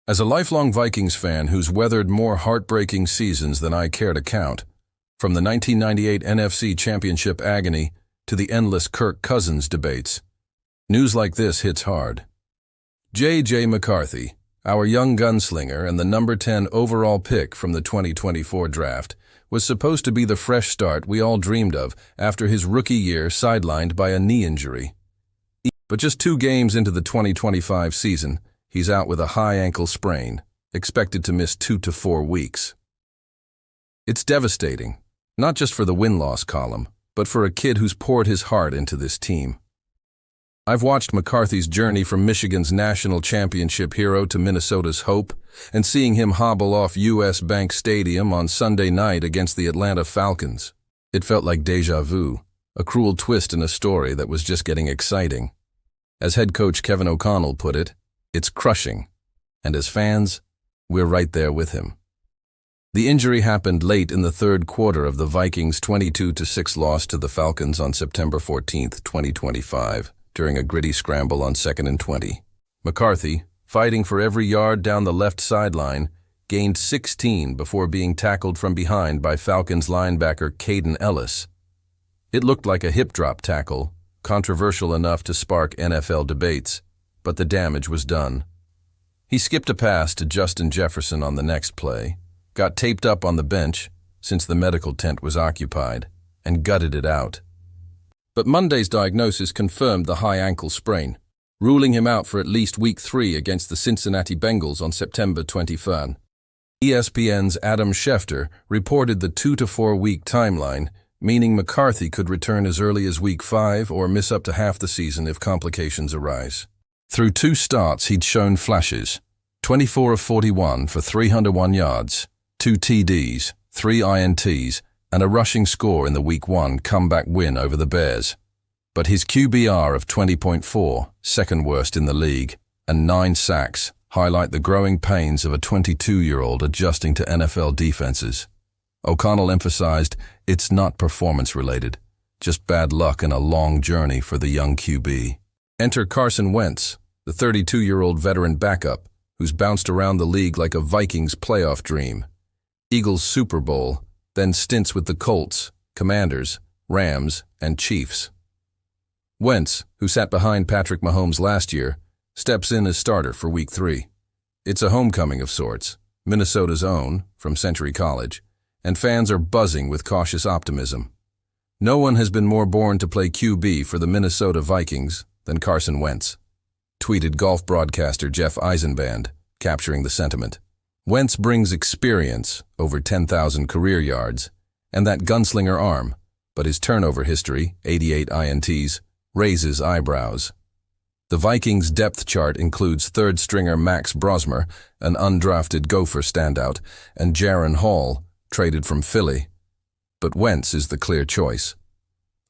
As a lifelong Vikings fan who's weathered more heartbreaking seasons than I care to count, from the 1998 NFC Championship agony to the endless Kirk Cousins debates, news like this hits hard. JJ McCarthy, our young gunslinger and the number 10 overall pick from the 2024 draft, was supposed to be the fresh start we all dreamed of after his rookie year sidelined by a knee injury. But just 2 games into the 2025 season, he's out with a high ankle sprain, expected to miss 2 to 4 weeks. It's devastating, not just for the win-loss column, but for a kid who's poured his heart into this team. I've watched McCarthy's journey from Michigan's national championship hero to Minnesota's hope, and seeing him hobble off US Bank Stadium on Sunday night against the Atlanta Falcons. It felt like déjà vu, a cruel twist in a story that was just getting exciting. As head coach Kevin O'Connell put it, it's crushing, and as fans, we're right there with him. The injury happened late in the third quarter of the Vikings' 22-6 loss to the Falcons on September 14, 2025, during a gritty scramble on 2nd and 20. McCarthy, fighting for every yard down the left sideline, gained 16 before being tackled from behind by Falcons linebacker Caden Ellis. It looked like a hip-drop tackle, controversial enough to spark NFL debates, but the damage was done. He skipped a pass to Justin Jefferson on the next play, got taped up on the bench since the medical tent was occupied, and gutted it out. But Monday's diagnosis confirmed the high ankle sprain, ruling him out for at least Week 3 against the Cincinnati Bengals on September 23rd. ESPN's Adam Schefter reported the 2 to 4 week timeline, meaning McCarthy could return as early as Week 5 or miss up to half the season if complications arise. Through 2 starts, he'd shown flashes: 24 of 41 for 301 yards, 2 TDs, 3 INTs, and a rushing score in the Week 1 comeback win over the Bears. But his QBR of 20.4, second worst in the league, and 9 sacks highlight the growing pains of a 22-year-old adjusting to NFL defenses. O'Connell emphasized it's not performance-related, just bad luck and a long journey for the young QB. Enter Carson Wentz, the 32-year-old veteran backup who's bounced around the league like a Vikings playoff dream. Eagles Super Bowl, then stints with the Colts, Commanders, Rams, and Chiefs. Wentz, who sat behind Patrick Mahomes last year, steps in as starter for Week 3. It's a homecoming of sorts, Minnesota's own, from Century College, and fans are buzzing with cautious optimism. No one has been more born to play QB for the Minnesota Vikings than Carson Wentz, tweeted golf broadcaster Jeff Eisenband, capturing the sentiment. Wentz brings experience, over 10,000 career yards, and that gunslinger arm, but his turnover history, 88 INTs, raises eyebrows. The Vikings' depth chart includes third-stringer Max Brosmer, an undrafted Gopher standout, and Jaron Hall, traded from Philly. But Wentz is the clear choice.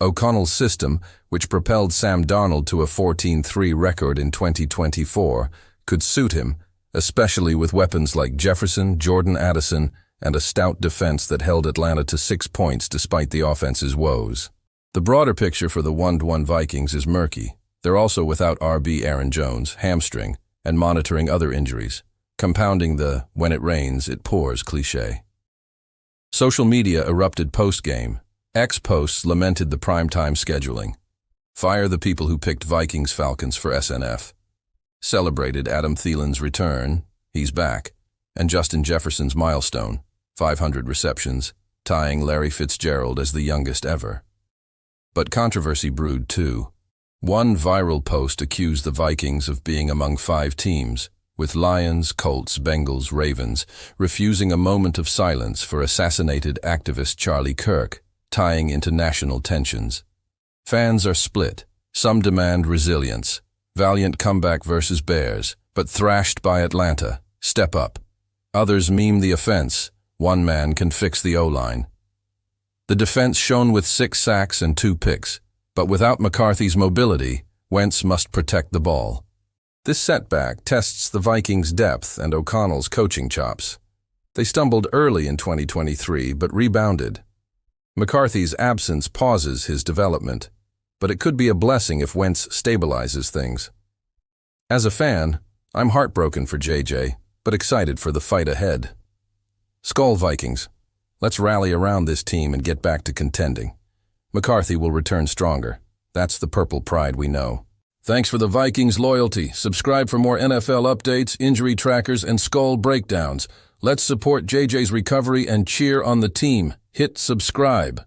O'Connell's system, which propelled Sam Darnold to a 14-3 record in 2024, could suit him, especially with weapons like Jefferson, Jordan Addison, and a stout defense that held Atlanta to 6 points despite the offense's woes. The broader picture for the 1-1 Vikings is murky. They're also without RB Aaron Jones, hamstring, and monitoring other injuries, compounding the "when it rains, it pours" cliché. Social media erupted post-game. X posts lamented the primetime scheduling. Fire the people who picked Vikings-Falcons for SNF. Celebrated Adam Thielen's return, he's back, and Justin Jefferson's milestone, 500 receptions, tying Larry Fitzgerald as the youngest ever. But controversy brewed too. One viral post accused the Vikings of being among 5 teams, with Lions, Colts, Bengals, Ravens refusing a moment of silence for assassinated activist Charlie Kirk, tying into national tensions. Fans are split. Some demand resilience. Valiant comeback versus Bears, but thrashed by Atlanta. Step up. Others meme the offense. One man can fix the O-line. The defense shone with 6 sacks and 2 picks, but without McCarthy's mobility, Wentz must protect the ball. This setback tests the Vikings' depth and O'Connell's coaching chops. They stumbled early in 2023, but rebounded. McCarthy's absence pauses his development, but it could be a blessing if Wentz stabilizes things. As a fan, I'm heartbroken for JJ, but excited for the fight ahead. Skol Vikings. Let's rally around this team and get back to contending. McCarthy will return stronger. That's the purple pride we know. Thanks for the Vikings' loyalty. Subscribe for more NFL updates, injury trackers, and Skol breakdowns. Let's support JJ's recovery and cheer on the team. Hit subscribe.